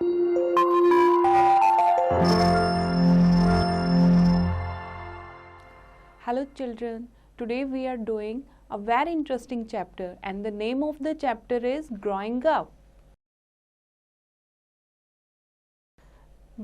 Hello children, today we are doing a very interesting chapter and the name of the chapter is Growing Up.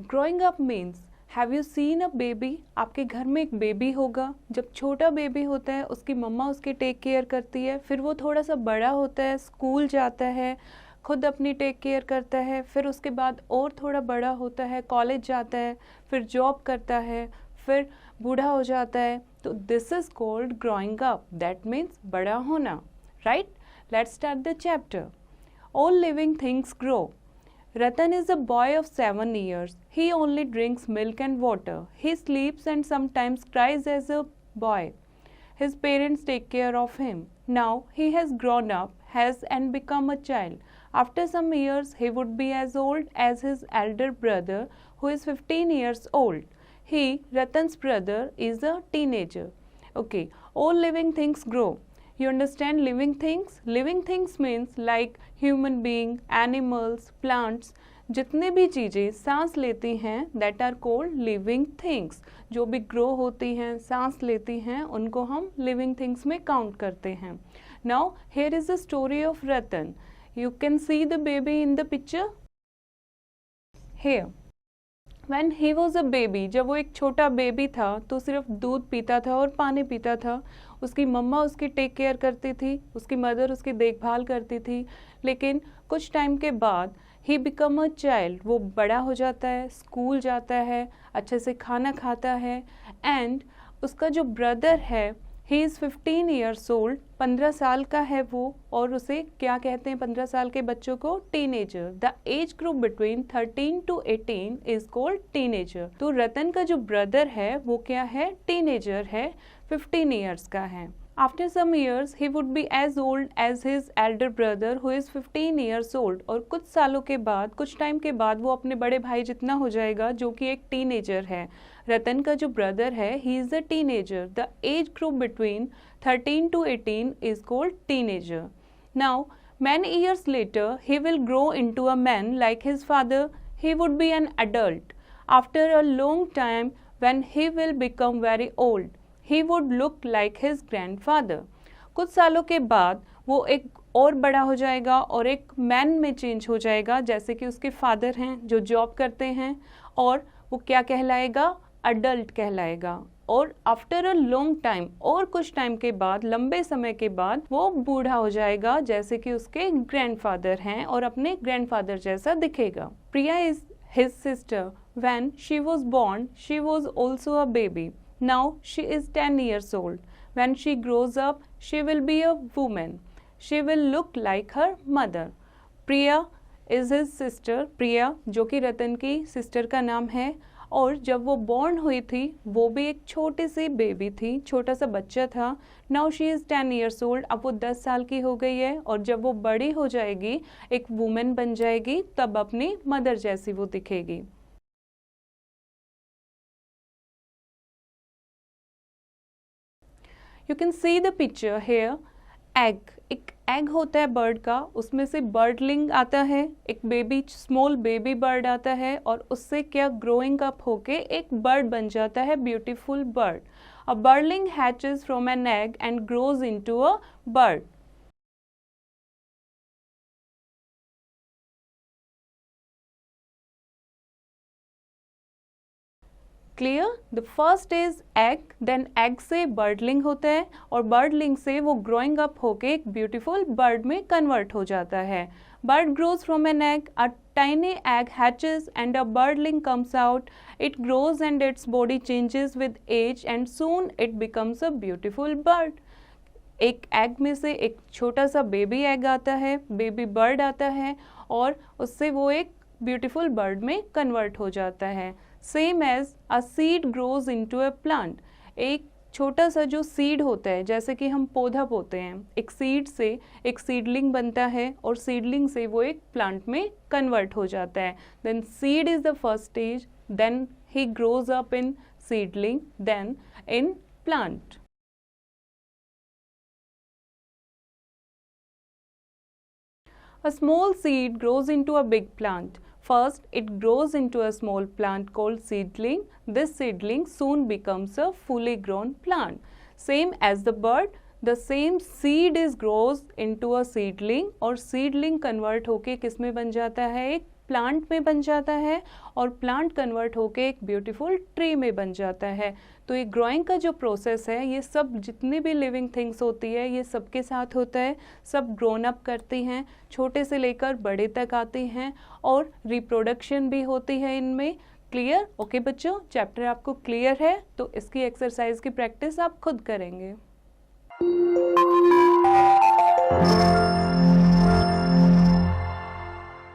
Growing up means have you seen a baby? आपके घर में एक baby होगा. जब छोटा baby होता है उसकी मम्मा उसकी टेक केयर करती है, फिर वो थोड़ा सा बड़ा होता है, स्कूल जाता है, खुद अपनी टेक केयर करता है, फिर उसके बाद और थोड़ा बड़ा होता है, कॉलेज जाता है, फिर जॉब करता है, फिर बूढ़ा हो जाता है. तो this is called growing up. That means बड़ा होना. Right? Let's start the chapter. All living things grow. Ratan is a boy of 7 years. He only drinks milk and water. He sleeps and sometimes cries as a boy. His parents take care of him. Now he has grown up, has and become a child. After some years, he would be as old as his elder brother, who is 15 years old. He, Ratan's brother, is a teenager. Okay, all living things grow. You understand living things? Living things means like human being, animals, plants. जितने भी चीज़ें सांस लेती हैं that are called living things. जो भी grow होती हैं, सांस लेती हैं, उनको हम living things में count करते हैं. Now here is the story of Ratan. You can see the baby in the picture. Here. When he was a baby, जब वो एक छोटा बेबी था तो सिर्फ दूध पीता था और पानी पीता था. उसकी मम्मा उसकी टेक केयर करती थी, उसकी मदर उसकी देखभाल करती थी. लेकिन कुछ टाइम के बाद ही बिकम अ चाइल्ड. वो बड़ा हो जाता है, स्कूल जाता है, अच्छे से खाना खाता है. एंड उसका जो ब्रदर है ही इज़ 15 ईयर्स ओल्ड. 15 साल का है वो. और उसे क्या कहते हैं 15 साल के बच्चों को? Teenager. The age group between 13 to 18 is called teenager. तो रतन का जो ब्रदर है वो क्या है? टीनेजर है, 15 ईयर्स का है. After some years, he would be as old as his elder brother, who is 15 years old. और कुछ सालों के बाद, कुछ टाइम के बाद वो अपने बड़े भाई जितना हो जाएगा, जो कि एक टीनेजर है. रतन का जो ब्रदर है, he is a teenager. The age group between 13 to 18 is called teenager. Now, many years later, he will grow into a man like his father. He would be an adult. After a long time, when he will become very old, he would look like his grandfather. कुछ सालों के बाद वो एक और बड़ा हो जाएगा और एक मैन में चेंज हो जाएगा, जैसे कि उसके फादर हैं जो जॉब करते हैं. और वो क्या कहलाएगा? अडल्ट कहलाएगा. और आफ्टर अ लॉन्ग टाइम, और कुछ टाइम के बाद, लंबे समय के बाद वो बूढ़ा हो जाएगा, जैसे कि उसके ग्रैंडफादर हैं और अपने ग्रैंडफादर जैसा दिखेगा. Priya is his sister. When she was born she was also a baby. Now she is 10 years old. When she grows up, she will be a woman. She will look like her mother. Priya is his sister. Priya जो कि रतन की sister का नाम है. और जब वो born हुई थी वो भी एक छोटी सी बेबी थी, छोटा सा बच्चा था. Now she is 10 years old. अब वो 10 साल की हो गई है और जब वो बड़ी हो जाएगी, एक वुमेन बन जाएगी, तब अपनी मदर जैसी वो दिखेगी. You can see the picture here. Egg. एक एग होता है बर्ड का, उसमें से बर्डलिंग आता है, एक बेबी स्मॉल बेबी बर्ड आता है और उससे क्या ग्रोइंग अप होके एक बर्ड बन जाता है, beautiful bird. A birdling hatches from an egg and grows into a bird. Clear? The first is egg. Then egg से बर्डलिंग होता है और बर्डलिंग से वो ग्रोइंग अप होके एक ब्यूटीफुल बर्ड में कन्वर्ट हो जाता है. Bird grows from an egg. A tiny egg hatches and a birdling comes out. It grows and its body changes with age and soon it becomes a beautiful bird. एक egg में से एक छोटा सा baby egg आता है, baby bird आता है और उससे वो एक ब्यूटीफुल बर्ड में कन्वर्ट हो जाता है. Same as a seed grows into a plant. एक छोटा सा जो सीड होता है, जैसे कि हम पौधा बोते हैं, एक सीड से एक सीडलिंग बनता है और सीडलिंग से वो एक प्लांट में कन्वर्ट हो जाता है. Then seed is the first stage, then he grows up in seedling, then in plant. A small seed grows into a big plant. First, it grows into a small plant called seedling. This seedling soon becomes a fully grown plant. Same as the bird, the same seed is grows into a seedling और seedling convert होके किस में बन जाता है, एक plant में बन जाता है और प्लांट कन्वर्ट होके एक ब्यूटीफुल ट्री में बन जाता है। तो ये ग्रोइंग का जो प्रोसेस है ये सब जितनी भी लिविंग थिंग्स होती है ये सबके साथ होता है, सब ग्रोन अप करती हैं, छोटे से लेकर बड़े तक आती हैं और रिप्रोडक्शन भी होती है इनमें। क्लियर? ओके बच्चों, चैप्टर आपको क्लियर है तो इसकी एक्सरसाइज की प्रैक्टिस आप खुद करेंगे।